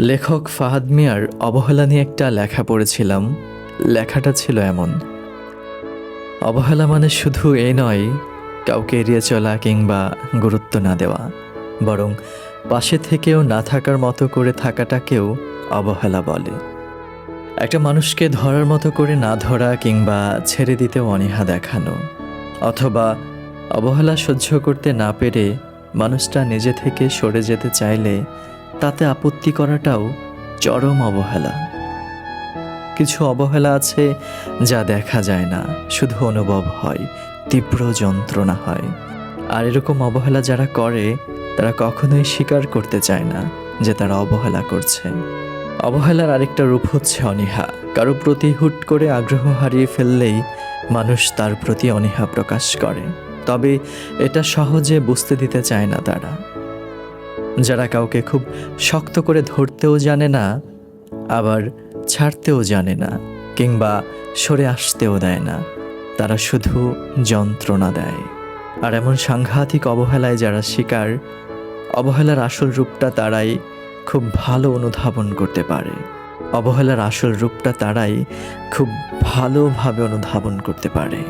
লেখক ফাহাদ মিয়ার অবহেলা নিয়ে একটা লেখা পড়েছিলাম। লেখাটা ছিল এমন: অবহেলা মানে শুধু এই নয় কাউকে এড়িয়ে চলা কিংবা গুরুত্ব না দেওয়া, বরং পাশে থেকেও না থাকার মতো করে থাকাটাকেও অবহেলা বলে। একটা মানুষকে ধরার মতো করে না ধরা কিংবা ছেড়ে দিতেও অনীহা দেখানো, অথবা অবহেলা সহ্য করতে না পেরে মানুষটা নিজে থেকে সরে যেতে চাইলে তাতে আপত্তি করাটাও চরম অবহেলা। কিছু অবহেলা আছে যা দেখা যায় না, শুধু অনুভব হয়, তীব্র যন্ত্রণা হয়। আর এরকম অবহেলা যারা করে তারা কখনোই স্বীকার করতে চায় না যে তারা অবহেলা করছে। অবহেলার আরেকটা রূপ হচ্ছে অনীহা। কারো প্রতি হুট করে আগ্রহ হারিয়ে ফেললেই মানুষ তার প্রতি অনীহা প্রকাশ করে, তবে এটা সহজে বুঝতে দিতে চায় না তারা। যারা কাউকে খুব শক্ত করে ধরতেও জানে না, আবার ছাড়তেও জানে না, কিংবা সরে আসতেও দেয় না, তারা শুধু যন্ত্রণা দেয়। আর এমন সাংঘাতিক অবহেলায় যারা শিকার, অবহেলার আসল রূপটা তারাই খুব ভালো অনুধাবন করতে পারে। অবহেলার আসল রূপটা তারাই খুব ভালোভাবে অনুধাবন করতে পারে।